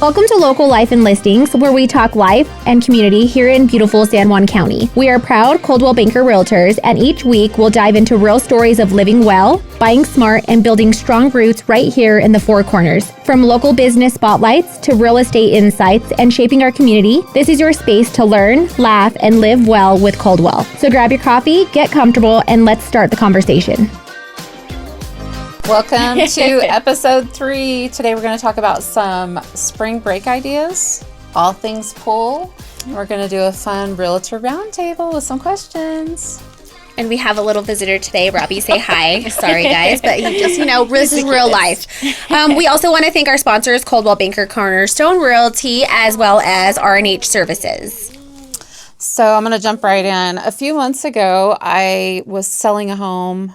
Welcome to Local Life and Listings, where we talk life and community here in beautiful San Juan County. We are proud Coldwell Banker Realtors, and each week we'll dive into real stories of living well, buying smart, and building strong roots right here in the Four Corners. From local business spotlights to real estate insights and shaping our community, this is your space to learn, laugh, and live well with Coldwell. So grab your coffee, get comfortable, and let's start the conversation. Welcome to episode 3. Today we're going to talk about some spring break ideas, all things pool. We're going to do a fun realtor roundtable with some questions. And we have a little visitor today. Robbie, say hi. Sorry, guys, but he just, this is real life. We also want to thank our sponsors, Coldwell Banker Cornerstone Realty, as well as R&H Services. So I'm going to jump right in. A few months ago, I was selling a home.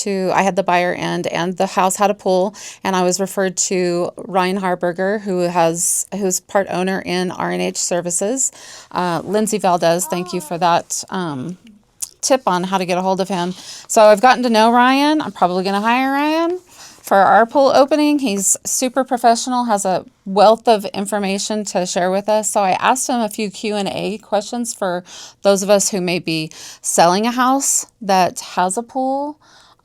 I had the buyer end, and the house had a pool, and I was referred to Ryan Harburger, who's part owner in R&H Services. Lindsay Valdez, thank you for that tip on how to get a hold of him. So I've gotten to know Ryan. I'm probably going to hire Ryan for our pool opening. He's super professional, has a wealth of information to share with us. So I asked him a few Q&A questions for those of us who may be selling a house that has a pool,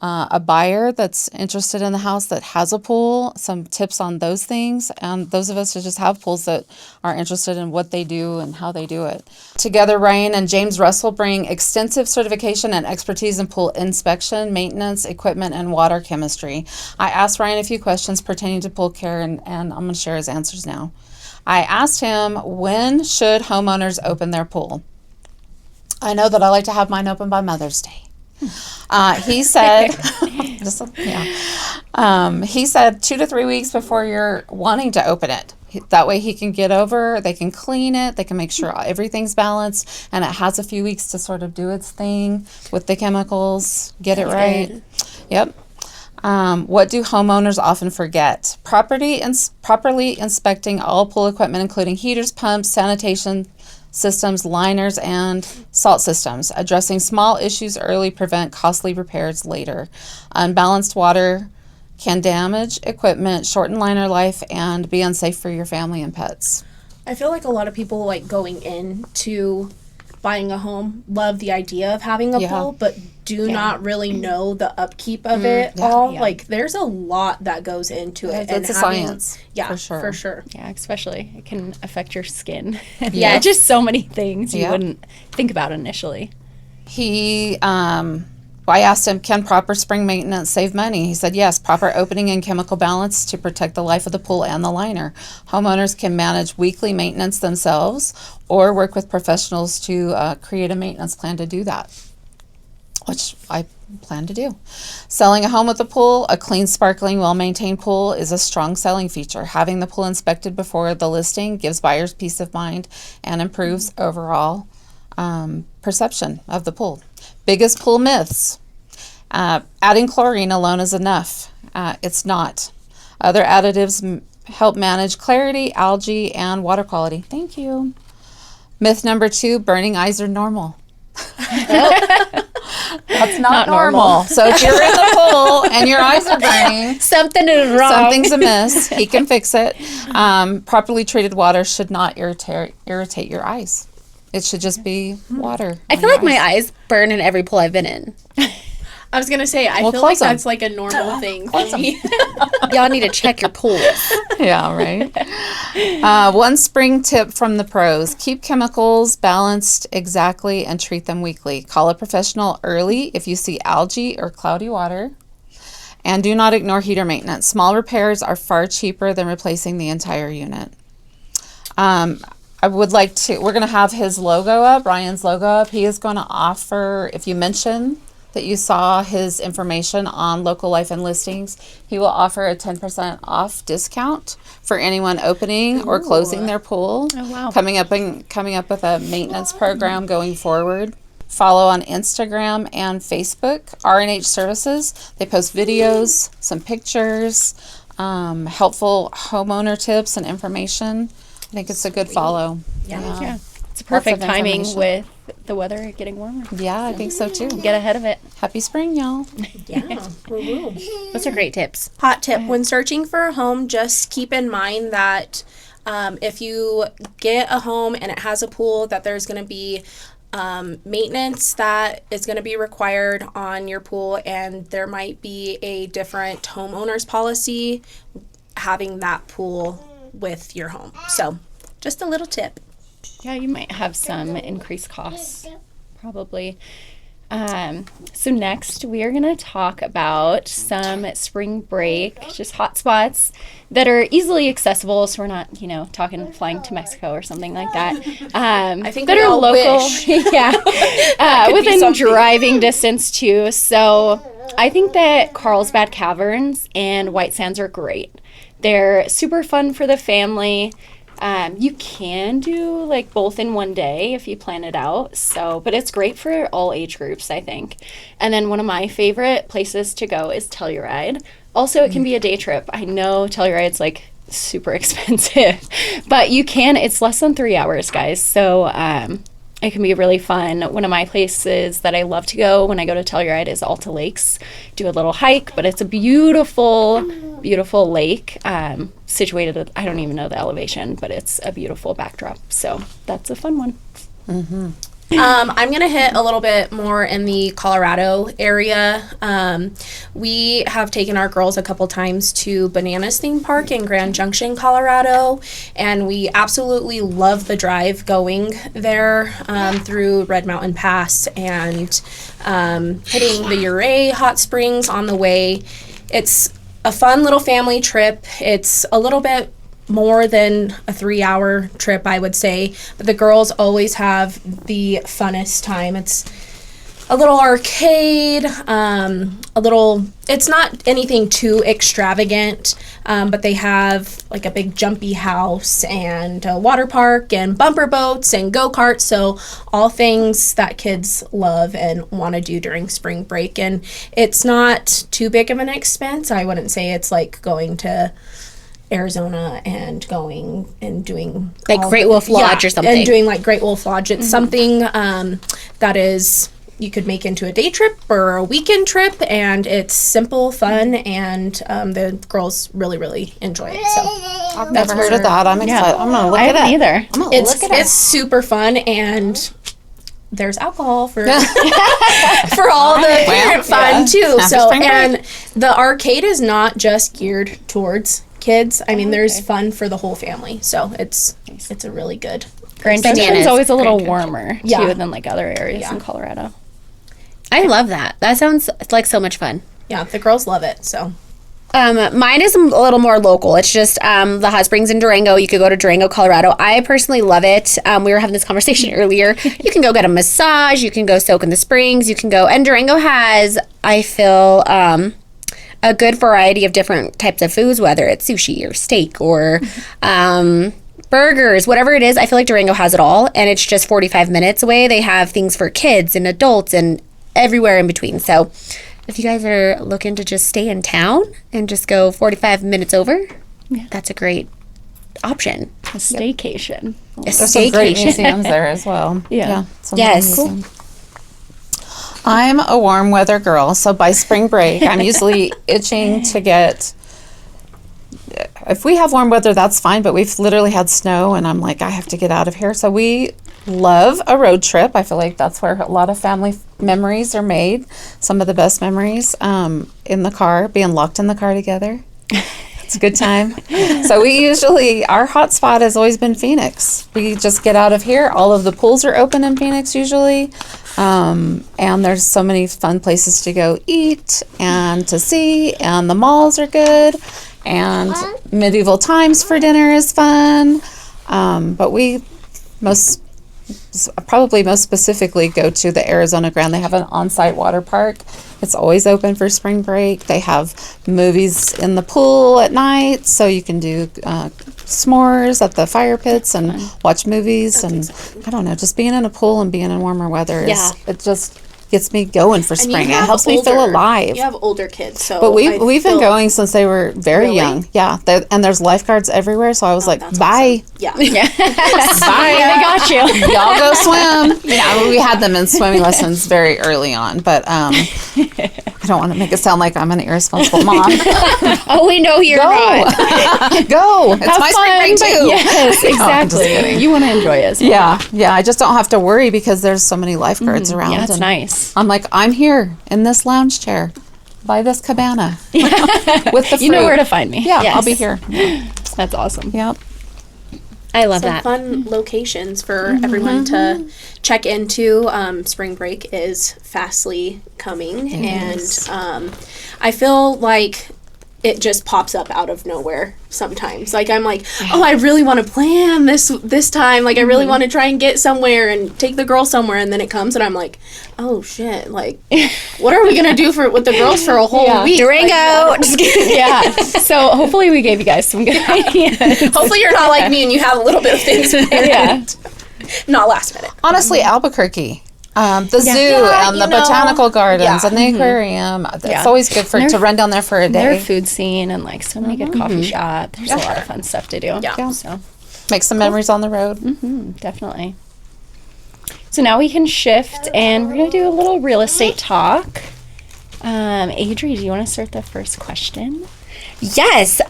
a buyer that's interested in the house that has a pool, some tips on those things, and those of us who just have pools that are interested in what they do and how they do it. Together, Ryan and James Russell bring extensive certification and expertise in pool inspection, maintenance, equipment, and water chemistry. I asked Ryan a few questions pertaining to pool care, and I'm going to share his answers now. I asked him, when should homeowners open their pool? I know that I like to have mine open by Mother's Day. He said, he said 2 to 3 weeks before you're wanting to open it. That way he can get over, they can clean it, they can make sure everything's balanced, and it has a few weeks to sort of do its thing with the chemicals, get it right. Good. Yep. What do homeowners often forget? Properly inspecting all pool equipment, including heaters, pumps, sanitation systems, liners, and salt systems. Addressing small issues early prevent costly repairs later. Unbalanced water can damage equipment, shorten liner life, and be unsafe for your family and pets. I feel like a lot of people going into buying a home love the idea of having a pool, but do not really know the upkeep of it all. Yeah. There's a lot that goes into it. It's a science. Yeah, for sure. Yeah, especially it can affect your skin. Just so many things you wouldn't think about initially. I asked him, can proper spring maintenance save money? He said, yes, proper opening and chemical balance to protect the life of the pool and the liner. Homeowners can manage weekly maintenance themselves or work with professionals to create a maintenance plan to do that, which I plan to do. Selling a home with a pool, a clean, sparkling, well-maintained pool is a strong selling feature. Having the pool inspected before the listing gives buyers peace of mind and improves overall perception of the pool. Biggest pool myths. Adding chlorine alone is enough. It's not. Other additives help manage clarity, algae, and water quality. Thank you. Myth number 2, burning eyes are normal. That's not normal. So if you're in the pool and your eyes are burning, something is wrong. Something's amiss. He can fix it. Properly treated water should not irritate your eyes. It should just be water. I feel like my eyes burn in every pool I've been in. I was going to say, I feel like that's a normal thing for me. Y'all need to check your pools. Yeah, right. One spring tip from the pros. Keep chemicals balanced exactly and treat them weekly. Call a professional early if you see algae or cloudy water. And do not ignore heater maintenance. Small repairs are far cheaper than replacing the entire unit. we're going to have his logo up, Ryan's logo up. He is going to offer, if you mention that you saw his information on Local Life and Listings, he will offer a 10% off discount for anyone opening or closing their pool. Oh, wow. Coming up with a maintenance program going forward. Follow on Instagram and Facebook, R&H Services. They post videos, some pictures, helpful homeowner tips and information. I think it's a good follow. Yeah. It's a perfect timing with the weather getting warmer. Yeah, I think so too. Get ahead of it. Happy spring, y'all. Yeah. Those are great tips. Hot tip. When searching for a home, just keep in mind that If you get a home and it has a pool, that there's going to be maintenance that is going to be required on your pool, and there might be a different homeowner's policy having that pool with your home. So just a little tip. Yeah, you might have some increased costs, probably. So next we are going to talk about some spring break, just hot spots that are easily accessible. So we're not, talking flying to Mexico or something like that. I think that we are all local, wish. within driving distance too. So I think that Carlsbad Caverns and White Sands are great. They're super fun for the family. You can do like both in one day if you plan it out. But it's great for all age groups, I think. And then one of my favorite places to go is Telluride. Also, it can be a day trip. I know Telluride's like super expensive, but it's less than 3 hours, guys. So, it can be really fun. One of my places that I love to go when I go to Telluride is Alta Lakes. Do a little hike, but it's a beautiful, beautiful lake situated at, I don't even know the elevation, but it's a beautiful backdrop. So that's a fun one. Mm-hmm. I'm going to hit a little bit more in the Colorado area. We have taken our girls a couple times to Bananas Theme Park in Grand Junction, Colorado, and we absolutely love the drive going there through Red Mountain Pass and hitting the Ouray hot springs on the way. It's a fun little family trip. It's a little bit more than a 3-hour trip, I would say, but the girls always have the funnest time. It's a little arcade, it's not anything too extravagant, but they have like a big jumpy house and a water park and bumper boats and go-karts, so all things that kids love and want to do during spring break. And it's not too big of an expense. I wouldn't say it's like going to Arizona and going and doing like Great Wolf Lodge or something, and doing like Great Wolf Lodge. It's something that is you could make into a day trip or a weekend trip, and it's simple, fun, and the girls really, really enjoy it. So I've never heard of that. I'm excited. I'm gonna look I it up. haven't either. It's super fun, and there's alcohol for for all the parent fun too. So, and the arcade is not just geared towards kids. I mean, there's fun for the whole family. So it's a really good. Grand Junction is always a little warmer too than like other areas in Colorado. I love that. That sounds like so much fun. Yeah, the girls love it. So. Mine is a little more local. It's just the hot springs in Durango. You could go to Durango, Colorado. I personally love it. We were having this conversation earlier. You can go get a massage. You can go soak in the springs. You can go. And Durango has, I feel, a good variety of different types of foods, whether it's sushi or steak or burgers, whatever it is. I feel like Durango has it all. And it's just 45 minutes away. They have things for kids and adults and everywhere in between. So if you guys are looking to just stay in town and just go 45 minutes over, that's a great option. A staycation. There's some great museums there as well. Yes. Cool. I'm a warm weather girl, so by spring break, I'm usually itching to get. If we have warm weather, that's fine, but we've literally had snow, and I'm like, I have to get out of here. So we love a road trip. I feel like that's where a lot of family memories are made. Some of the best memories in the car, being locked in the car together. It's a good time. So our hot spot has always been Phoenix. We just get out of here. All of the pools are open in Phoenix usually. And there's so many fun places to go eat and to see, and the malls are good, and medieval times for dinner is fun. But we probably most specifically go to the Arizona Grand. They have an on-site water park. It's always open for spring break. They have movies in the pool at night, so you can do s'mores at the fire pits and watch movies. And I don't know, just being in a pool and being in warmer weather it just gets me going for And you spring. It have helps me feel older- alive. You have older kids, so. But I we've been feel- going since they were very Really? young. Yeah, and there's lifeguards everywhere. So I was like, That's bye, awesome. Yeah. bye. I got you. Y'all go swim. Yeah, we had them in swimming lessons very early on, but I don't want to make it sound like I'm an irresponsible mom. Oh, we know you're not. Go. It's Have my fun, spring break but too. yes, No, I'm just exactly. kidding. You want to enjoy it. So. Yeah. I just don't have to worry because there's so many lifeguards around. Yeah, it's and nice. I'm like, I'm here in this lounge chair by this cabana with the fruit. You know where to find me. Yeah, Yes. I'll be here. That's awesome. Yep. I love Some that. fun locations for everyone to check into. Spring break is fastly coming, and I feel like it just pops up out of nowhere sometimes. Like I'm like, oh, I really want to plan this time. Like I really want to try and get somewhere and take the girls somewhere, and then it comes, and I'm like, oh shit, like what are we gonna do with the girls for a whole week? Durango. Just kidding. Yeah. So hopefully we gave you guys some good ideas. Hopefully you're not like me and you have a little bit of things planned. Yeah. Not last minute. Honestly, Albuquerque. The zoo Yeah, and the you know, botanical gardens yeah. and the aquarium. It's Yeah. always good to run down there for a Their day. food scene and like so many good coffee shop. There's a lot of fun stuff to do. Yeah. So Make some memories on the road. definitely. So now we can shift and we're gonna do a little real estate talk. Adri, do you want to start the first question? Yes.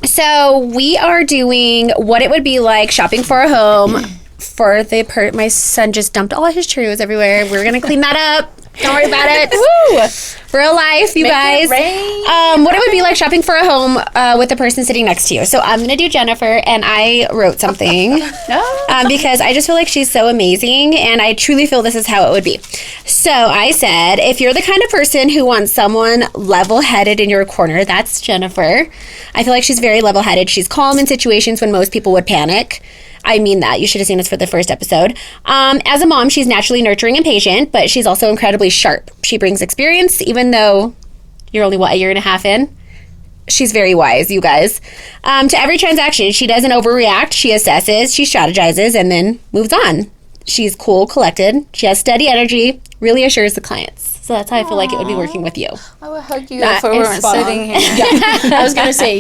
So we are doing what it would be like shopping for a home for the my son just dumped all his Cheerios everywhere. We're gonna clean that up. Don't worry about it. Woo! Real life, you guys. What it would be like shopping for a home with the person sitting next to you. So I'm gonna do Jennifer, and I wrote something because I just feel like she's so amazing, and I truly feel this is how it would be. So I said, if you're the kind of person who wants someone level-headed in your corner, that's Jennifer. I feel like she's very level-headed. She's calm in situations when most people would panic. I mean that. You should have seen us for the first episode. As a mom, she's naturally nurturing and patient, but she's also incredibly sharp. She brings experience, even though you're only, a year and a half in? She's very wise, you guys. To every transaction, she doesn't overreact. She assesses, she strategizes, and then moves on. She's cool, collected. She has steady energy, really assures the clients. So that's how I feel like it would be working with you. I would hug you That if we is weren't spot on. sitting here. I was gonna say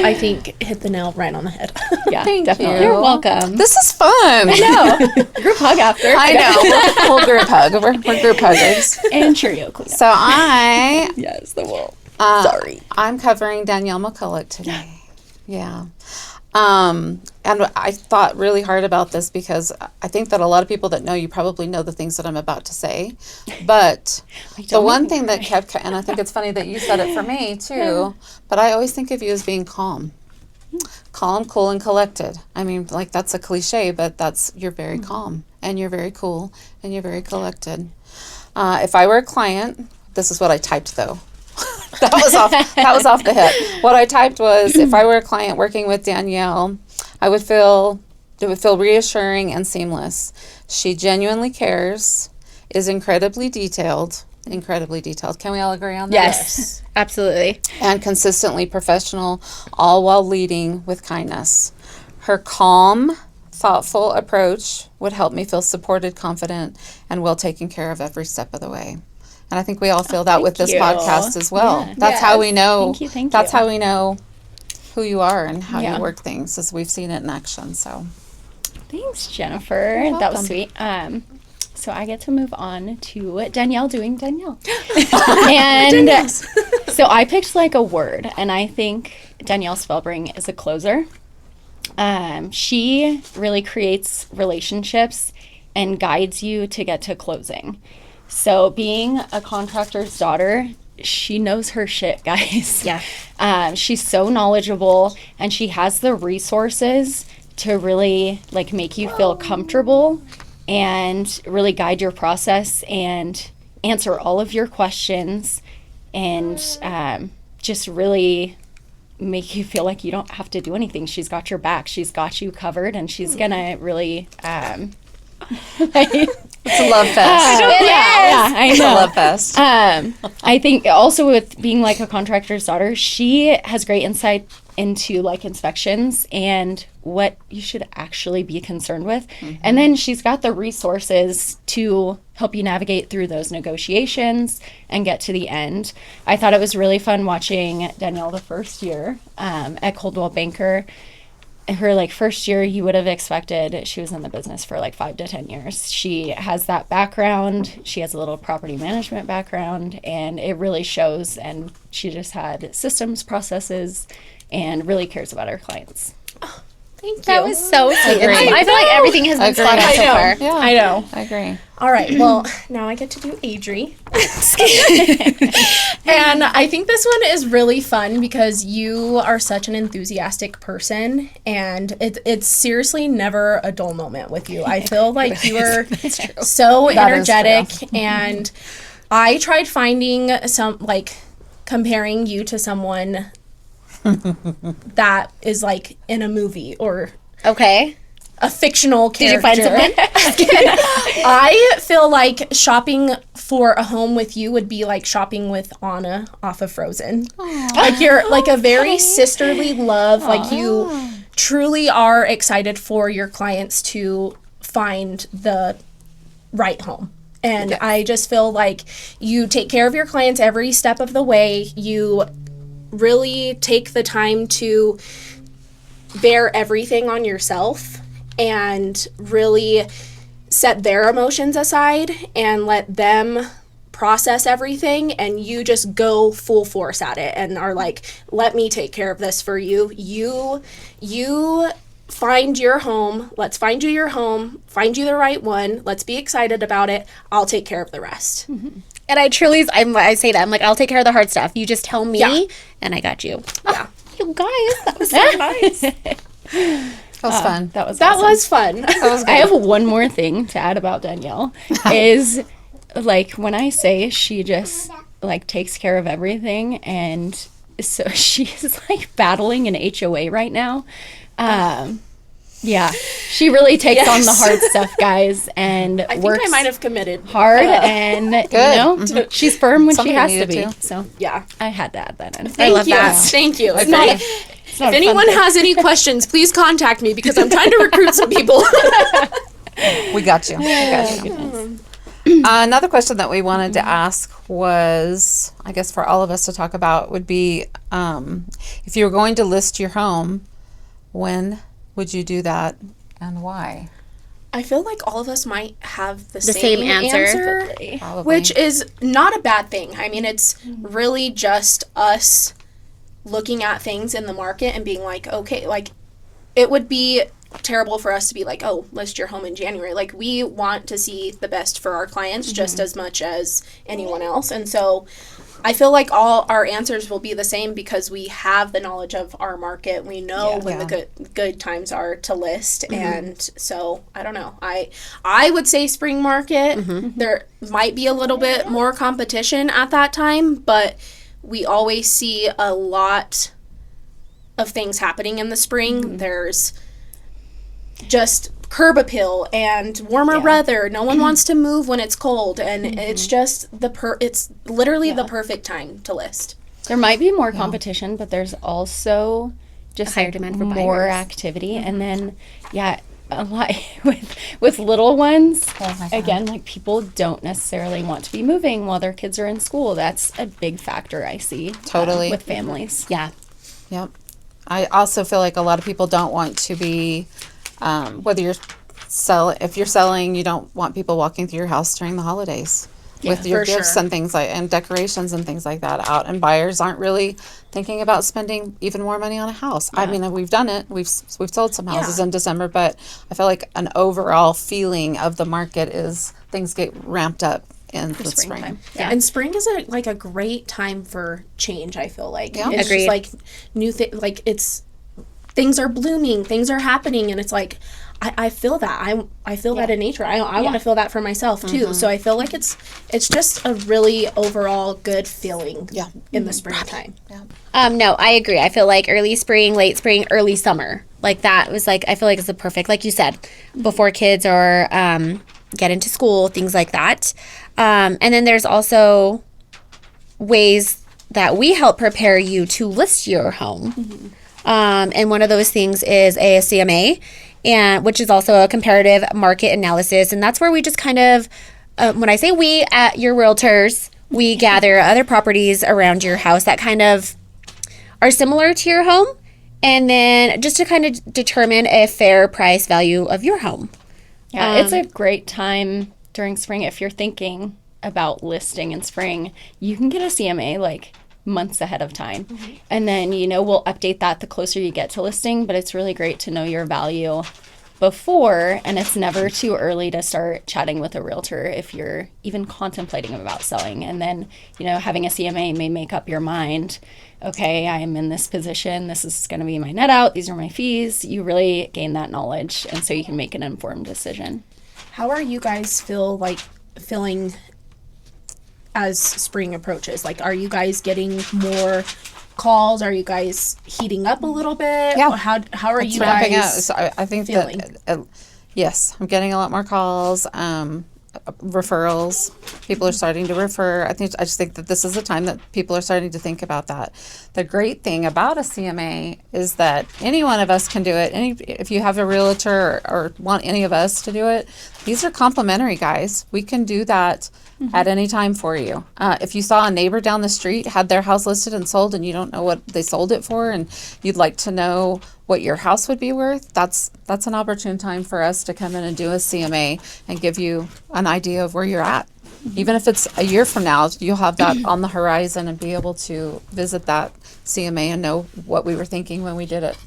I think hit the nail right on the head. Yeah, Thank definitely. you. You're welcome. This is fun. Group hug after. I know. We'll group hug. We're group huggers. And Cheerio clean. So Yes, the will. I'm covering Danielle McCulloch today. Yeah. And I thought really hard about this because I think that a lot of people that know you probably know the things that I'm about to say. But the one thing that kept, and I think it's funny that you said it for me too, but I always think of you as being calm. Calm, cool, and collected. I mean, like that's a cliche, but you're very calm and you're very cool and you're very collected. If I were a client, this is what I typed though. That was off the hip. What I typed was, if I were a client working with Danielle, it would feel reassuring and seamless. She genuinely cares, is incredibly detailed. Can we all agree on that? Yes, absolutely. And consistently professional, all while leading with kindness. Her calm, thoughtful approach would help me feel supported, confident, and well taken care of every step of the way. And I think we all feel that with this you. podcast as well. Yeah. That's how we know. Thank That's you. how we know who you are and how Yeah. you work things, as we've seen it in action. So Thanks, Jennifer. That was sweet. So I get to move on to Danielle doing Danielle. And so I picked like a word, and I think Danielle Spellbring is a closer. She really creates relationships and guides you to get to closing. So being a contractor's daughter, she knows her shit, guys. Yeah. She's so knowledgeable, and she has the resources to really like make you feel comfortable and really guide your process and answer all of your questions and just really make you feel like you don't have to do anything. She's got your back. She's got you covered, and she's gonna really It's a love fest. I It's a know. love fest. I think also with being like a contractor's daughter, she has great insight into like inspections and what you should actually be concerned with. And then she's got the resources to help you navigate through those negotiations and get to the end. I thought it was really fun watching Danielle the first year at Coldwell Banker. Her like first year, you would have expected she was in the business for like 5 to 10 years. She has that background. She has a little property management background, and it really shows. And she just had systems, processes, and really cares about her clients. Thank you. That was so sweet. agree. I feel like everything has been spot on so far. Yeah, I know. I agree. All right, well, now I get to do Adri. And I think this one is really fun because you are such an enthusiastic person, and it's seriously never a dull moment with you. I feel like you are so energetic, and I tried finding some, like, comparing you to someone that is, like, in a movie or Okay. a fictional character. Did you find someone? I feel like shopping for a home with you would be like shopping with Anna off of Frozen. Like you're like a very sisterly love. Like you truly are excited for your clients to find the right home. And I just feel like you take care of your clients every step of the way. You really take the time to bear everything on yourself and really set their emotions aside and let them process everything, and you just go full force at it and are like, let me take care of this for you. You find your home. Let's find you your home. Find you the right one. Let's be excited about it. I'll take care of the rest. And I truly, I say that. I'm like, I'll take care of the hard stuff. You just tell me, and I got you. Yeah. You guys, that was so nice. That was fun. That was That awesome. was fun. I have one more thing to add about Danielle is like when I say she just like takes care of everything, and so she's like battling an HOA right now. Yeah, she really takes on the hard stuff, guys, and I think works I might have committed. hard, and you know she's firm when Somebody she has to needed be. to. So Yeah. I had to add that in. Thank love you. that. Thank you. It's not a fun If anyone thing. has any questions, please contact me because I'm trying to recruit some people. We got you. We got you. Another question that we wanted to ask was, I guess for all of us to talk about, would be if you were going to list your home, when would you do that and why? I feel like all of us might have the same same answer. Probably. which is not a bad thing. I mean, it's really just us looking at things in the market and being like, okay, like it would be terrible for us to be like, oh, list your home in January. Like we want to see the best for our clients just as much as anyone else. And so I feel like all our answers will be the same because we have the knowledge of our market. We know when the good times are to list. And so I don't know. I would say spring market. There might be a little bit more competition at that time, but we always see a lot of things happening in the spring. There's just curb appeal and warmer weather. No one wants to move when it's cold, and it's just it's literally the perfect time to list. There might be more competition, but there's also just higher like demand for more buyers. activity, and then a lot with little ones. Again, like people don't necessarily want to be moving while their kids are in school. That's a big factor I see. Totally. with families. Yeah. Yep. I also feel like a lot of people don't want to be, whether you're if you're selling, you don't want people walking through your house during the holidays with your for gifts sure. and things like and decorations and things like that out. And buyers aren't really thinking about spending even more money on a house. I mean, we've done it. We've sold some houses in December, but I feel like an overall feeling of the market is things get ramped up in the spring. springtime. Yeah. And spring is a great time for change, I feel like. Yeah. It's Agreed. just like new like it's things are blooming, things are happening, and it's like I feel that. I feel that in nature. I want to feel that for myself too. So I feel like it's just a really overall good feeling in the springtime. No, I agree. I feel like early spring, late spring, early summer. Like that was like, I feel like it's a perfect, like you said, before kids or get into school, things like that. And then there's also ways that we help prepare you to list your home. And one of those things is a CMA, and which is also a comparative market analysis. And that's where we just kind of, when I say we at your realtors, we gather other properties around your house that kind of are similar to your home. And then just to kind of determine a fair price value of your home. Yeah, it's a great time during spring if you're thinking about listing in spring. You can get a CMA like months ahead of time. And then, you know, we'll update that the closer you get to listing, but it's really great to know your value before, and it's never too early to start chatting with a realtor if you're even contemplating about selling. And then, you know, having a CMA may make up your mind. Okay, I am in this position. This is going to be my net out. These are my fees. You really gain that knowledge, and so you can make an informed decision. How are you guys feeling as spring approaches? Like, are you guys getting more calls? Are you guys heating up a little bit? Yeah. How are you Ramping up. guys So I think feeling? that yes, I'm getting a lot more calls, referrals. People are starting to refer. I just think that this is a time that people are starting to think about that. The great thing about a CMA is that any one of us can do it. If you have a realtor or want any of us to do it, these are complimentary, guys. We can do that at any time for you. If you saw a neighbor down the street had their house listed and sold and you don't know what they sold it for and you'd like to know what your house would be worth, that's an opportune time for us to come in and do a CMA and give you an idea of where you're at. Even if it's a year from now, you'll have that on the horizon and be able to visit that CMA and know what we were thinking when we did it.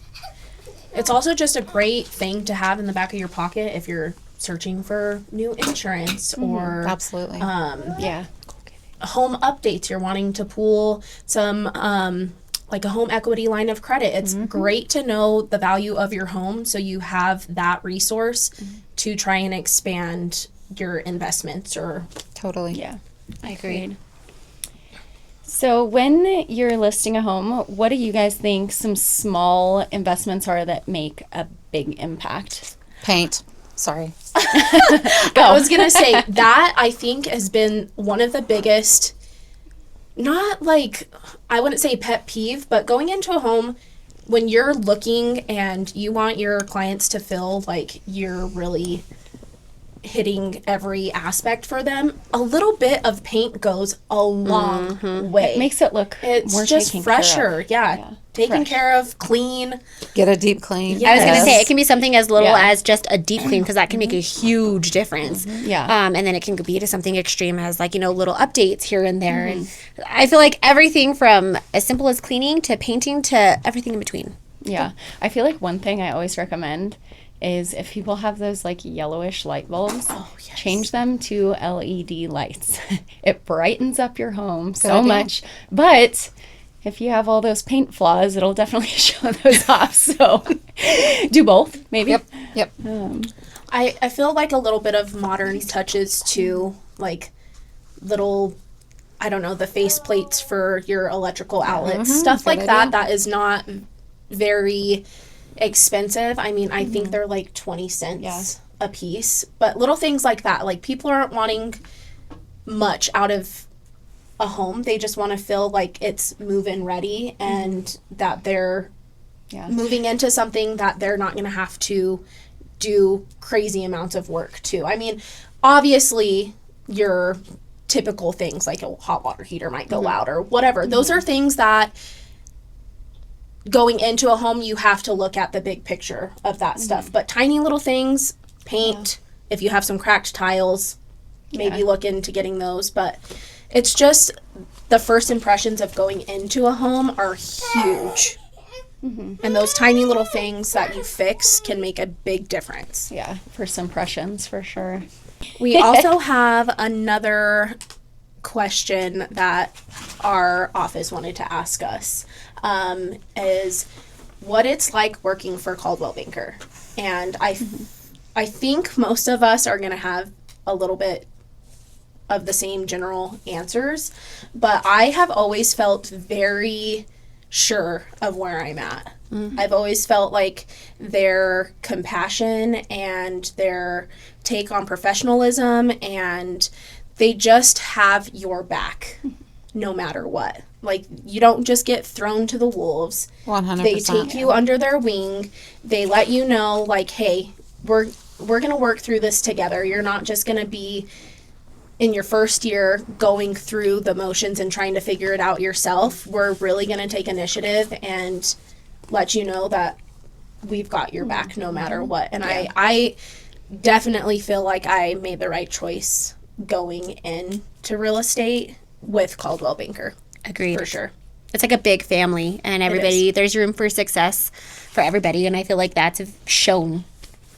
It's also just a great thing to have in the back of your pocket if you're searching for new insurance or Absolutely. Yeah. home updates. You're wanting to pool some like a home equity line of credit. It's great to know the value of your home so you have that resource to try and expand your investments or Totally. Yeah, I agree. So when you're listing a home, what do you guys think some small investments are that make a big impact? Paint. Sorry. I was gonna say that I think has been one of the biggest, not like, I wouldn't say pet peeve, but going into a home when you're looking and you want your clients to feel like you're really hitting every aspect for them, a little bit of paint goes a long way. It makes it look It's more just taken care of. fresher. Yeah. Taken Fresh. care of, clean. Get a deep clean. Yeah. I was going to say, Yes. it can be something as little Yeah. as just a deep clean, because that can make a huge difference. Yeah. And then it can be to something extreme as, like, you know, little updates here and there. And I feel like everything from as simple as cleaning to painting to everything in between. Yeah. I feel like one thing I always recommend is if people have those like yellowish light bulbs, change them to LED lights. It brightens up your home so idea. much. But if you have all those paint flaws, it'll definitely show those off. So do both, maybe. Yep. I feel like a little bit of modern touches to, like, little, I don't know, the face plates for your electrical outlets, stuff like that. That is not very expensive. I mean, I think they're like 20 cents a piece, but little things like that. Like, people aren't wanting much out of a home. They just want to feel like it's move-in ready and that they're moving into something that they're not going to have to do crazy amounts of work to. I mean, obviously, your typical things like a hot water heater might go out or whatever. Those are things that going into a home, you have to look at the big picture of that stuff. But tiny little things, paint, if you have some cracked tiles, maybe look into getting those. But it's just the first impressions of going into a home are huge. And those tiny little things that you fix can make a big difference. Yeah, first impressions for sure. We also have another question that our office wanted to ask us, is what it's like working for Coldwell Banker. And I think most of us are going to have a little bit of the same general answers, but I have always felt very sure of where I'm at. I've always felt like their compassion and their take on professionalism, and they just have your back no matter what. Like, you don't just get thrown to the wolves. 100%. They take you under their wing. They let you know, like, hey, we're going to work through this together. You're not just going to be in your first year going through the motions and trying to figure it out yourself. We're really going to take initiative and let you know that we've got your back no matter what. And I definitely feel like I made the right choice going into real estate with Coldwell Banker. Agreed. For sure. It's like a big family, and everybody, there's room for success for everybody, and I feel like that's shown.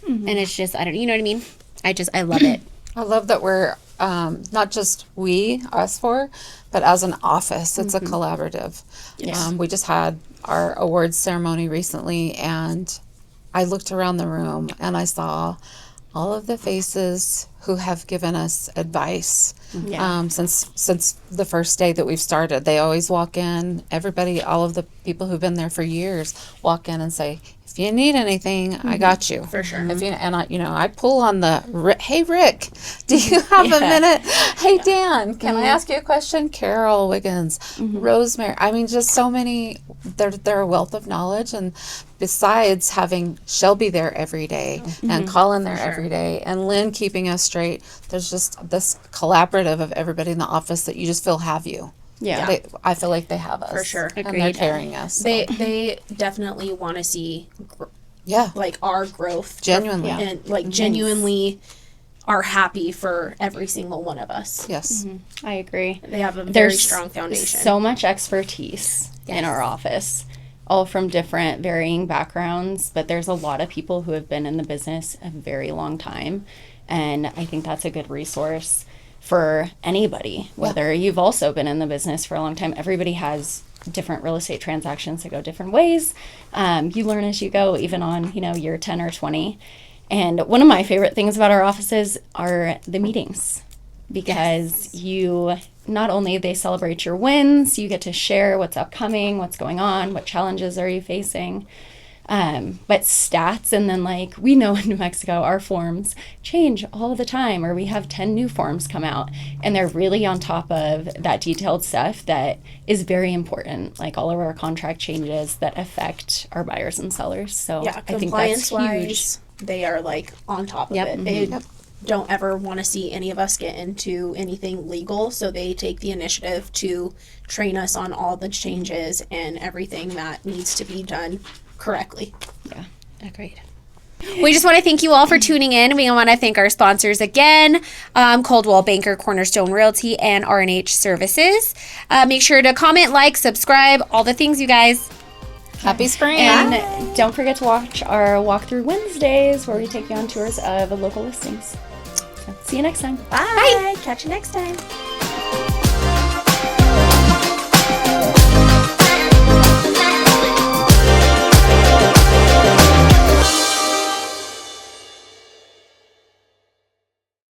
And it's just, I don't, you know what I mean? I love it. I love that we're not just us four, but as an office, it's a collaborative. Yes. We just had our awards ceremony recently, and I looked around the room and I saw all of the faces who have given us advice since the first day that we've started. They always walk in. Everybody, all of the people who've been there for years, walk in and say, "If you need anything, I got you." For sure. If you, and I pull on the, "Hey Rick, do you have a minute? Hey Dan, can I ask you a question?" Carol Wiggins, Rosemary. I mean, just so many. They're a wealth of knowledge, and besides having Shelby there every day and Colin there every day and Lynn keeping us straight, there's just this collaborative of everybody in the office that you just feel have you. Yeah. I feel like they have us. For sure. And they're carrying us. So. They definitely want to see like our growth Genuinely. and like genuinely are happy for every single one of us. Yes. I agree. They have a very There's strong foundation. so much expertise in our office, all from different varying backgrounds, but there's a lot of people who have been in the business a very long time, and I think that's a good resource for anybody, whether you've also been in the business for a long time. Everybody has different real estate transactions that go different ways. You learn as you go, even on, year 10 or 20. And one of my favorite things about our offices are the meetings, because you not only they celebrate your wins, you get to share what's upcoming, what's going on, what challenges are you facing, but stats. And then, like, we know in New Mexico, our forms change all the time, or we have 10 new forms come out, and they're really on top of that detailed stuff that is very important, like all of our contract changes that affect our buyers and sellers. So yeah, I think that's huge. compliance-wise, they are like on top of it. They don't ever want to see any of us get into anything legal, so they take the initiative to train us on all the changes and everything that needs to be done correctly. Yeah. Agreed. We just want to thank you all for tuning in. We want to thank our sponsors again, Coldwell Banker, Cornerstone Realty, and R&H Services. Make sure to comment, like, subscribe, all the things, you guys. Happy spring. And don't forget to watch our Walkthrough Wednesdays, where we take you on tours of local listings. So, see you next time. Bye. Catch you next time.